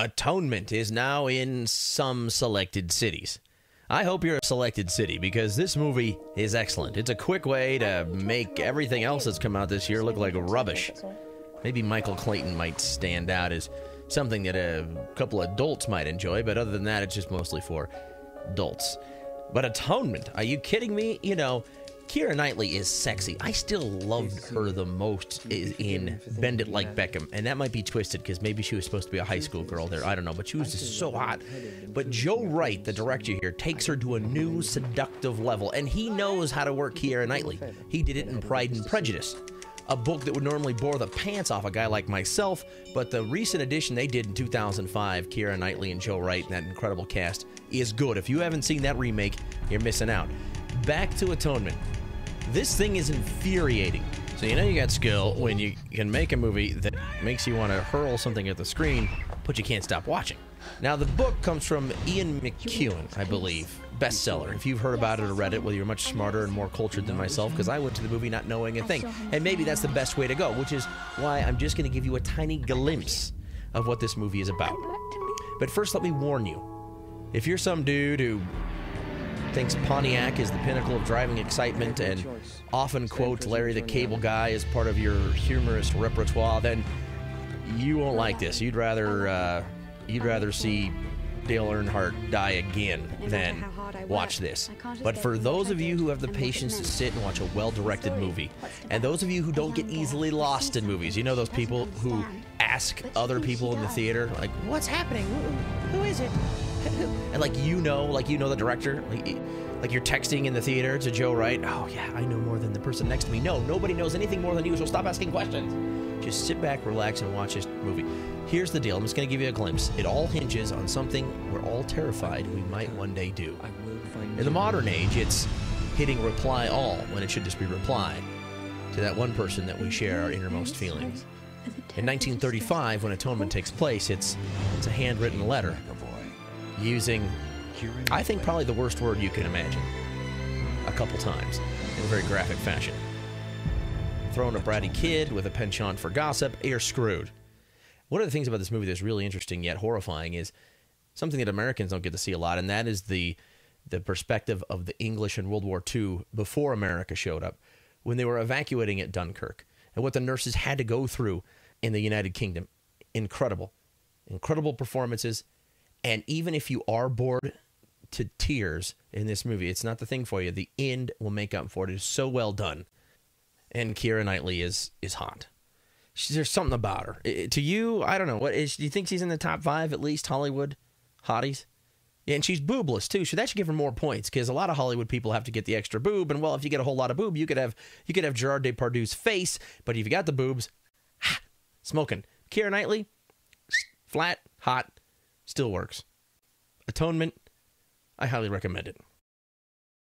Atonement is now in some selected cities. I hope you're a selected city because this movie is excellent. It's a quick way to make everything else that's come out this year look like rubbish. Maybe Michael Clayton might stand out as something that a couple adults might enjoy, but other than that, it's just mostly for adults. But Atonement, are you kidding me? You know, Keira Knightley is sexy. I still loved her the most in Bend It Like Beckham. And that might be twisted because maybe she was supposed to be a high school girl there. I don't know. But she was just so hot. But Joe Wright, the director here, takes her to a new seductive level. And he knows how to work Keira Knightley. He did it in Pride and Prejudice, a book that would normally bore the pants off a guy like myself. But the recent edition they did in 2005, Keira Knightley and Joe Wright and that incredible cast, is good. If you haven't seen that remake, you're missing out. Back to Atonement. This thing is infuriating. So you know you got skill when you can make a movie that makes you want to hurl something at the screen, but you can't stop watching. Now, the book comes from Ian McEwan, I believe. Bestseller. If you've heard about it or read it, well, you're much smarter and more cultured than myself, because I went to the movie not knowing a thing. And maybe that's the best way to go, which is why I'm just going to give you a tiny glimpse of what this movie is about. But first, let me warn you. If you're some dude who thinks Pontiac is the pinnacle of driving excitement and often quotes Larry the Cable Guy as part of your humorous repertoire, then you won't like this. You'd rather see Dale Earnhardt die again than watch this. But for those of you who have the patience to sit and watch a well-directed movie, and those of you who don't get easily lost in movies, you know those people who ask other people in the theater, like, what's happening? Who is it? And like you know the director, like you're texting in the theater to Joe Wright. Oh yeah, I know more than the person next to me. No, nobody knows anything more than you, so stop asking questions. Just sit back, relax, and watch this movie. Here's the deal. I'm just going to give you a glimpse. It all hinges on something we're all terrified we might one day do. In the modern age, it's hitting reply all when it should just be reply to that one person that we share our innermost feelings. In 1935, when Atonement takes place, it's a handwritten letter using, I think, probably the worst word you can imagine, a couple times in a very graphic fashion. Throwing a bratty kid with a penchant for gossip, you're screwed. One of the things about this movie that's really interesting yet horrifying is something that Americans don't get to see a lot, and that is the perspective of the English in World War II before America showed up, when they were evacuating at Dunkirk, and what the nurses had to go through in the United Kingdom. Incredible performances. And even if you are bored to tears in this movie, it's not the thing for you. The end will make up for it. It is so well done. And Keira Knightley is hot. There's something about her. To you, I don't know. Do you think she's in the top 5 at least Hollywood hotties? Yeah, and she's boobless too, so that should give her more points, because a lot of Hollywood people have to get the extra boob, and well, if you get a whole lot of boob, you could have Gerard Depardieu's face, but if you got the boobs, smoking. Keira Knightley, flat, hot, still works. Atonement, I highly recommend it.